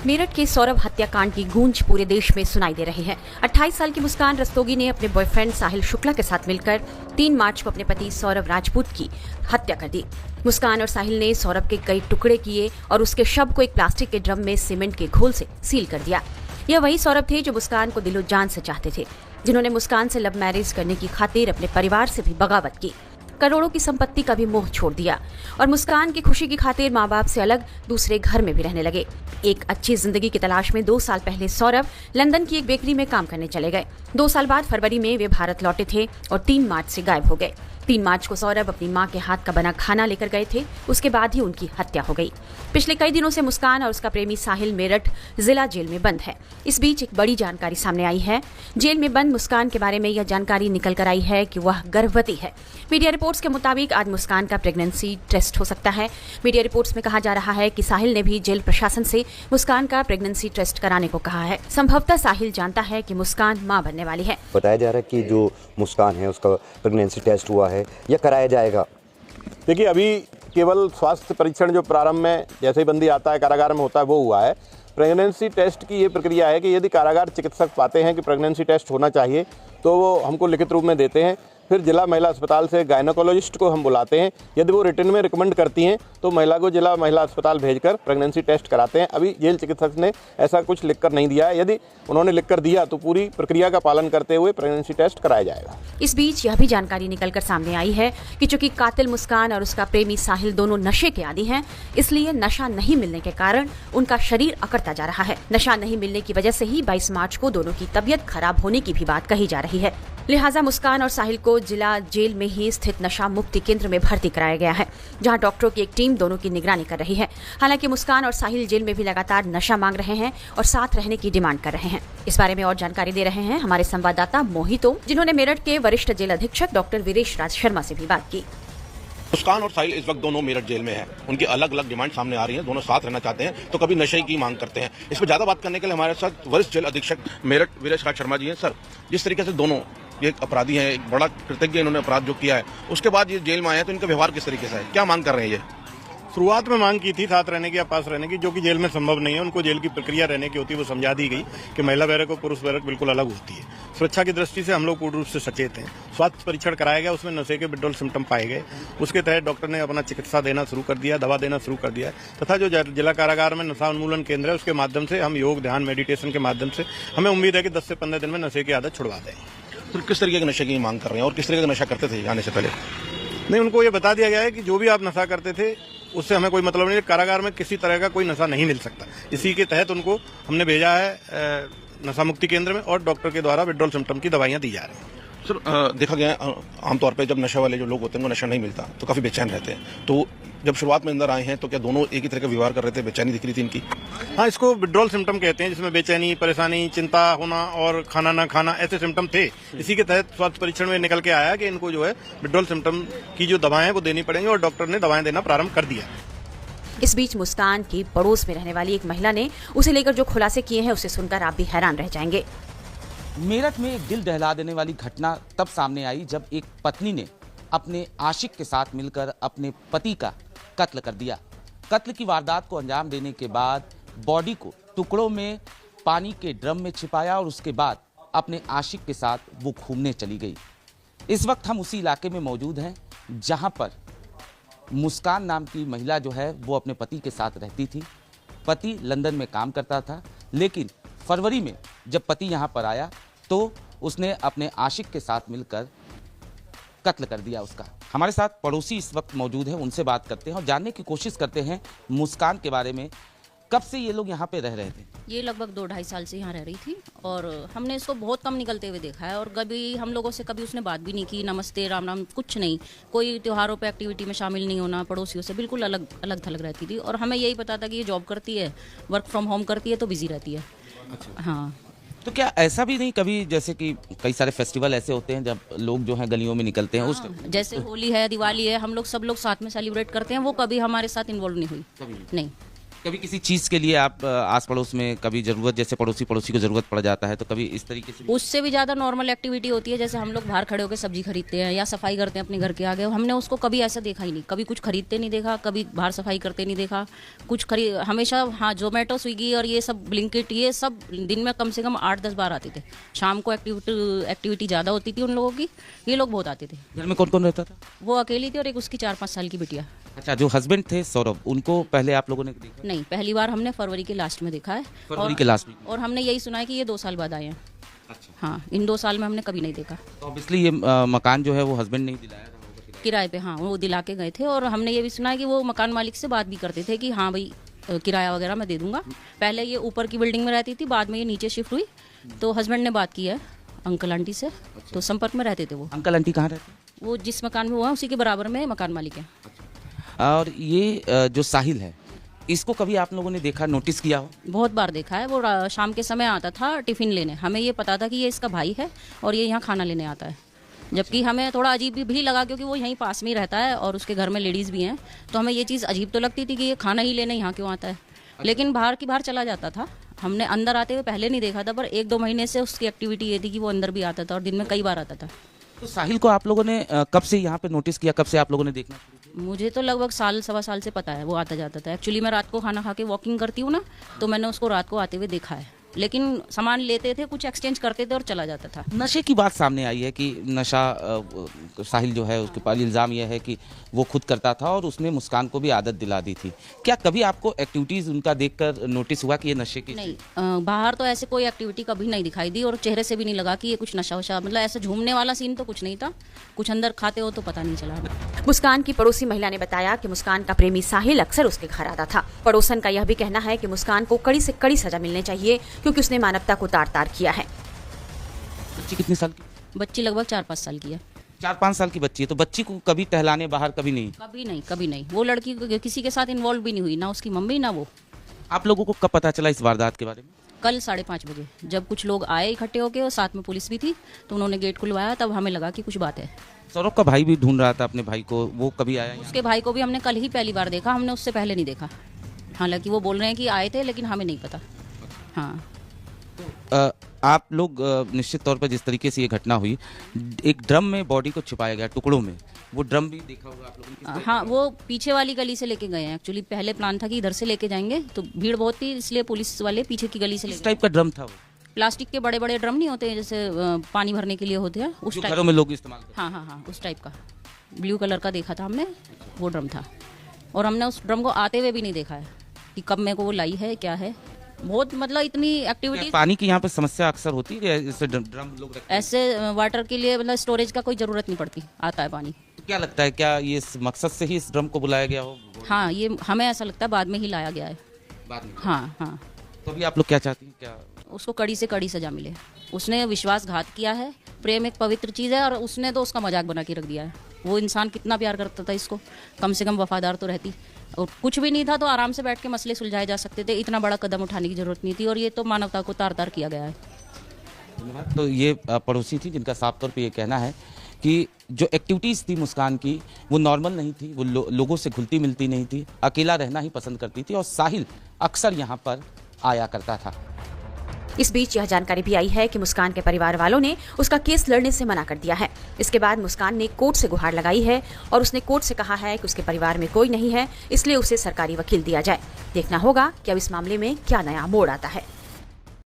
मेरठ के सौरभ हत्याकांड की गूंज पूरे देश में सुनाई दे रही है। 28 साल की मुस्कान रस्तोगी ने अपने बॉयफ्रेंड साहिल शुक्ला के साथ मिलकर 3 मार्च को अपने पति सौरभ राजपूत की हत्या कर दी। मुस्कान और साहिल ने सौरभ के कई टुकड़े किए और उसके शव को एक प्लास्टिक के ड्रम में सीमेंट के घोल से सील कर दिया। यह वही सौरभ थे जो मुस्कान को दिलो जान से चाहते थे, जिन्होंने मुस्कान से लव मैरिज करने की खातिर अपने परिवार से भी बगावत की, करोड़ों की संपत्ति का भी मोह छोड़ दिया और मुस्कान की खुशी की खातिर माँ बाप से अलग दूसरे घर में भी रहने लगे। एक अच्छी जिंदगी की तलाश में 2 साल पहले सौरभ लंदन की एक बेकरी में काम करने चले गए। 2 साल बाद फरवरी में वे भारत लौटे थे और 3 मार्च से गायब हो गए। 3 मार्च को सौरभ अपनी मां के हाथ का बना खाना लेकर गए थे, उसके बाद ही उनकी हत्या हो गई। पिछले कई दिनों से मुस्कान और उसका प्रेमी साहिल मेरठ जिला जेल में बंद है। इस बीच एक बड़ी जानकारी सामने आई है। जेल में बंद मुस्कान के बारे में यह जानकारी निकल कर आई है कि वह गर्भवती है। मीडिया रिपोर्ट्स के मुताबिक आज मुस्कान का प्रेगनेंसी टेस्ट हो सकता है। मीडिया रिपोर्ट्स में कहा जा रहा है कि साहिल ने भी जेल प्रशासन से मुस्कान का प्रेगनेंसी टेस्ट कराने को कहा है। संभवतः साहिल जानता है कि मुस्कान मां बनने वाली है। बताया जा रहा है कि जो मुस्कान है उसका प्रेगनेंसी टेस्ट हुआ है या कराया जाएगा। देखिए, अभी केवल स्वास्थ्य परीक्षण जो प्रारंभ में जैसे ही बंदी आता है कारागार में होता है वो हुआ है। प्रेगनेंसी टेस्ट की ये प्रक्रिया है कि यदि कारागार चिकित्सक पाते हैं कि प्रेगनेंसी टेस्ट होना चाहिए तो वो हमको लिखित रूप में देते हैं। फिर जिला महिला अस्पताल से गायनोकोलॉजिस्ट को हम बुलाते हैं। यदि वो रिटर्न में रिकमेंड करती हैं तो महिला को जिला महिला अस्पताल भेजकर प्रेगनेंसी टेस्ट कराते हैं। अभी जेल चिकित्सक ने ऐसा कुछ लिखकर नहीं दिया है। यदि उन्होंने लिखकर दिया तो पूरी प्रक्रिया का पालन करते हुए प्रेगनेंसी टेस्ट कराया जाएगा। इस बीच यह भी जानकारी निकलकर सामने आई है कि चूंकि कातिल मुस्कान और उसका प्रेमी साहिल दोनों नशे के आदी हैं, इसलिए नशा नहीं मिलने के कारण उनका शरीर अकड़ता जा रहा है। नशा नहीं मिलने की वजह से ही 22 मार्च को दोनों की तबीयत खराब होने की भी बात कही जा रही है। लिहाजा मुस्कान और साहिल को जिला जेल में ही स्थित नशा मुक्ति केंद्र में भर्ती कराया गया है, जहां डॉक्टरों की एक टीम दोनों की निगरानी कर रही है। हालांकि मुस्कान और साहिल जेल में भी लगातार नशा मांग रहे हैं और साथ रहने की डिमांड कर रहे हैं। इस बारे में और जानकारी दे रहे हैं हमारे संवाददाता मोहितो, जिन्होंने मेरठ के वरिष्ठ जेल अधीक्षक डॉक्टर वीरेश राज शर्मा से भी बात की। मुस्कान और साहिल इस वक्त दोनों मेरठ जेल में हैं। उनकी अलग अलग डिमांड सामने आ रही हैं। दोनों साथ रहना चाहते हैं तो कभी नशे की मांग करते हैं। इस पर ज्यादा बात करने के लिए हमारे साथ वरिष्ठ जेल अधीक्षक मेरठ वीरेश राज शर्मा जी हैं। सर, जिस तरीके से दोनों एक अपराधी हैं, एक बड़ा कृतज्ञ इन्होंने अपराध जो किया है, उसके बाद ये जेल में आए हैं तो इनका व्यवहार किस तरीके से है, क्या मांग कर रहे हैं? ये शुरुआत में मांग की थी साथ रहने की या पास रहने की, जो कि जेल में संभव नहीं है। उनको जेल की प्रक्रिया रहने की होती है, वो समझा दी गई कि महिला बैरक और पुरुष बैरक बिल्कुल अलग होती है। सुरक्षा की दृष्टि से हम लोग पूर्ण रूप से सचेत हैं। स्वास्थ्य परीक्षण कराया गया, उसमें नशे के विड्रॉल सिम्टम पाए गए। उसके तहत डॉक्टर ने अपना चिकित्सा देना शुरू कर दिया, दवा देना शुरू कर दिया तथा जो जिला कारागार में नशा उन्मूलन केंद्र है उसके माध्यम से हम योग, ध्यान, मेडिटेशन के माध्यम से हमें उम्मीद है कि 10 से 15 दिन में नशे की आदत छुड़वा दें। तो किस तरीके के नशे की मांग कर रहे हैं और किस तरीके का नशा करते थे आने से पहले? नहीं, उनको ये बता दिया गया है कि जो भी आप नशा करते थे उससे हमें कोई मतलब नहीं। कारागार में किसी तरह का कोई नशा नहीं मिल सकता। इसी के तहत उनको हमने भेजा है नशा मुक्ति केंद्र में और डॉक्टर के द्वारा विड्रॉल सिम्टम की दवाइयां दी जा रही हैं। सर, देखा गया आमतौर पर जब नशे वाले जो लोग होते हैं उनको नशा नहीं मिलता तो काफी बेचैन रहते हैं। तो जब शुरुआत में अंदर आए हैं तो क्या दोनों एक ही तरह का व्यवहार कर रहे थे, बेचैनी दिख रही थी इनकी? हाँ, इसको विड्रॉल सिम्टम कहते हैं, जिसमें बेचैनी, परेशानी, चिंता होना और खाना ना खाना ऐसे सिम्टम थे। इसी के तहत स्वास्थ्य परीक्षण में निकल के आया कि इनको जो है विड्रॉल सिम्टम की जो दवाएं हैं वो देनी पड़ेंगी और डॉक्टर ने दवाएं देना प्रारंभ कर दिया। इस बीच मुस्कान की पड़ोस में रहने वाली एक महिला ने उसे लेकर जो खुलासे किए हैं उसे सुनकर आप भी हैरान रह जाएंगे। मेरठ में एक दिल दहला देने वाली घटना तब सामने आई जब एक पत्नी ने अपने आशिक के साथ मिलकर अपने पति का कत्ल कर दिया। कत्ल की वारदात को अंजाम देने के बाद बॉडी को टुकड़ों में पानी के ड्रम में छिपाया और उसके बाद अपने आशिक के साथ वो घूमने चली गई। इस वक्त हम उसी इलाके में मौजूद हैं जहां पर मुस्कान नाम की महिला जो है वो अपने पति के साथ रहती थी। पति लंदन में काम करता था, लेकिन फरवरी में जब पति यहां पर आया तो उसने अपने आशिक के साथ मिलकर कत्ल कर दिया उसका। हमारे साथ पड़ोसी इस वक्त मौजूद हैं, उनसे बात करते हैं और जानने की कोशिश करते हैं मुस्कान के बारे में। कब से ये लोग यहाँ पे रह रहे थे? ये लगभग 2-2.5 साल से यहाँ रह रही थी और हमने इसको बहुत कम निकलते हुए देखा है और कभी हम लोगों से कभी उसने बात भी नहीं की, नमस्ते, राम राम, कुछ नहीं। कोई त्योहारों पे एक्टिविटी में शामिल नहीं होना, पड़ोसियों से बिल्कुल अलग अलग थलग रहती थी। और हमें यही पता था कि ये जॉब करती है, वर्क फ्रॉम होम करती है तो बिजी रहती है। अच्छा। हाँ, तो क्या ऐसा भी नहीं कभी, जैसे कि कई सारे फेस्टिवल ऐसे होते हैं जब लोग जो हैं गलियों में निकलते हैं, उस जैसे होली है, दिवाली है, हम लोग सब लोग साथ में सेलिब्रेट करते हैं, वो कभी हमारे साथ इन्वॉल्व नहीं हुई? कभी नहीं। कभी किसी चीज़ के लिए आप आस पड़ोस में कभी ज़रूरत, जैसे पड़ोसी को ज़रूरत पड़ जाता है, तो कभी इस तरीके से? उससे भी ज़्यादा नॉर्मल एक्टिविटी होती है, जैसे हम लोग बाहर खड़े होकर सब्जी खरीदते हैं या सफाई करते हैं अपने घर के आगे, हमने उसको कभी ऐसा देखा ही नहीं, कभी कुछ खरीदते नहीं देखा, कभी बाहर सफाई करते नहीं देखा, कुछ हमेशा हाँ जोमेटो स्विगी और ये सब ब्लिंकिट ये सब दिन में कम से कम 8-10 बार आते थे। शाम को एक्टिविटी ज़्यादा होती थी उन लोगों की, ये लोग बहुत आते थे। घर में कौन कौन रहता था? वो अकेली थी और एक उसकी 4-5 साल की बिटिया। अच्छा, जो हस्बैंड थे सौरभ, उनको पहले आप लोगों ने देखा? नहीं, पहली बार हमने फरवरी के लास्ट में देखा है। फरवरी के लास्ट में? और हमने यही सुना है कि ये 2 साल बाद आए हैं। अच्छा। हाँ, इन 2 साल में हमने कभी नहीं देखा। तो ऑब्वियसली ये मकान जो है वो हस्बैंड ने ही दिलाया था किराए पे, हाँ वो दिला के गए थे। और हमने ये भी सुना है कि वो मकान मालिक से बात भी करते थे कि हाँ भाई किराया वगैरह मैं दे दूंगा। पहले ये ऊपर की बिल्डिंग में रहती थी, बाद में ये नीचे शिफ्ट हुई, तो हस्बैंड ने बात की है अंकल आंटी से, तो संपर्क में रहते थे वो। अंकल आंटी कहाँ रहते हैं? वो जिस मकान में वो है उसी के बराबर में मकान मालिक है। और ये जो साहिल है, इसको कभी आप लोगों ने देखा, नोटिस किया हो? बहुत बार देखा है। वो शाम के समय आता था टिफ़िन लेने, हमें ये पता था कि ये इसका भाई है और ये यहाँ खाना लेने आता है। जबकि हमें थोड़ा अजीब भी लगा क्योंकि वो यहीं पास में ही रहता है और उसके घर में लेडीज़ भी हैं, तो हमें ये चीज़ अजीब तो लगती थी कि ये खाना ही लेने यहाँ क्यों आता है। लेकिन बाहर चला जाता था। हमने अंदर आते हुए पहले नहीं देखा था, पर 1-2 महीने से उसकी एक्टिविटी ये थी कि वो अंदर भी आता था और दिन में कई बार आता था। तो साहिल को आप लोगों ने कब से यहाँ पे नोटिस किया, कब से आप लोगों ने देखना शुरू किया? मुझे तो लगभग 1-1.25 साल से पता है वो आता जाता था। एक्चुअली मैं रात को खाना खा के वॉकिंग करती हूँ ना, तो मैंने उसको रात को आते हुए देखा है। लेकिन सामान लेते थे, कुछ एक्सचेंज करते थे और चला जाता था। नशे की बात सामने आई है कि नशा साहिल जो है उसके पास इल्ज़ाम यह है कि वो खुद करता था और उसने मुस्कान को भी आदत दिला दी थी। क्या कभी आपको एक्टिविटीज़ उनका देखकर नोटिस हुआ कि ये नशे की? नहीं, बाहर तो ऐसे कोई एक्टिविटी कभी नहीं दिखाई दी और चेहरे से भी नहीं लगा कि ये कुछ नशा वशा, मतलब ऐसे झूमने वाला सीन तो कुछ नहीं था। कुछ अंदर खाते हो तो पता नहीं चला। मुस्कान की पड़ोसी महिला ने बताया कि मुस्कान का प्रेमी साहिल अक्सर उसके घर आता था। पड़ोसन का यह भी कहना है कि मुस्कान को कड़ी से कड़ी सजा मिलनी चाहिए क्योंकि उसने मानवता को तार-तार किया है। बच्ची कितने साल की? बच्ची लगभग 4-5 साल की है। 4-5 साल की बच्ची है, तो बच्ची को कभी टहलाने बाहर कभी नहीं? कभी नहीं। वो लड़की किसी के साथ इन्वॉल्व भी नहीं हुई, ना उसकी मम्मी ना वो। आप लोगों को कब पता चला इस वारदात के बारे में? कल 5:30 बजे जब कुछ लोग आए इकट्ठे होके और साथ में पुलिस भी थी, तो उन्होंने गेट खुलवाया, तब हमें लगा कि कुछ बात है। सौरभ का भाई भी ढूंढ रहा था अपने भाई को, वो कभी आया? उसके भाई को भी हमने कल ही पहली बार देखा, हमने उससे पहले नहीं देखा। हालांकि वो बोल रहे हैं कि आए थे, लेकिन हमें नहीं पता। हाँ, आप लोग निश्चित तौर पर जिस तरीके से ये घटना हुई, एक ड्रम में बॉडी को छिपाया गया टुकड़ों में, वो ड्रम भी देखा होगा आप लोगों ने? हाँ, वो पीछे वाली गली से लेके गए हैं। एक्चुअली पहले प्लान था कि इधर से लेके जाएंगे, तो भीड़ बहुत थी, इसलिए पुलिस वाले पीछे की गली से किस लेके। टाइप का ड्रम था वो? प्लास्टिक के बड़े बड़े ड्रम नहीं होते हैं जैसे पानी भरने के लिए होते हैं, उस जो टाइप। घरों में लोग इस्तेमाल करते हैं। हाँ, उस टाइप का ब्लू कलर का देखा था हमने, वो ड्रम था। और हमने उस ड्रम को आते हुए भी नहीं देखा है कि कब मेरे को वो लाई है, क्या है। बहुत मतलब इतनी एक्टिविटी। पानी की यहाँ पे समस्या अक्सर होती है, जैसे ड्रम लोग रखते हैं। ऐसे वाटर के लिए मतलब स्टोरेज का कोई ज़रूरत नहीं पड़ती, आता है पानी। तो क्या लगता है, क्या ये इस मकसद से ही इस ड्रम को बुलाया गया हो? हाँ, ये हमें ऐसा लगता है बाद में ही लाया गया है। बाद में? हाँ। तो अभी आप लोग क्या चाहती हैं? क्या उसको कड़ी से कड़ी सजा मिले। उसने विश्वासघात किया है। प्रेम एक पवित्र चीज़ है और उसने तो उसका मजाक बना के रख दिया है। वो इंसान कितना प्यार करता था इसको, कम से कम वफादार तो रहती। और कुछ भी नहीं था तो आराम से बैठ के मसले सुलझाए जा सकते थे, इतना बड़ा कदम उठाने की जरूरत नहीं थी। और ये तो मानवता को तार-तार किया गया है। तो ये पड़ोसी थी जिनका साफ तौर पे ये कहना है कि जो एक्टिविटीज़ थी मुस्कान की वो नॉर्मल नहीं थी, वो लोगों से घुलती मिलती नहीं थी, अकेला रहना ही पसंद करती थी और साहिल अक्सर यहाँ पर आया करता था। इस बीच यह जानकारी भी आई है कि मुस्कान के परिवार वालों ने उसका केस लड़ने से मना कर दिया है। इसके बाद मुस्कान ने कोर्ट से गुहार लगाई है और उसने कोर्ट से कहा है कि उसके परिवार में कोई नहीं है, इसलिए उसे सरकारी वकील दिया जाए। देखना होगा कि अब इस मामले में क्या नया मोड़ आता है।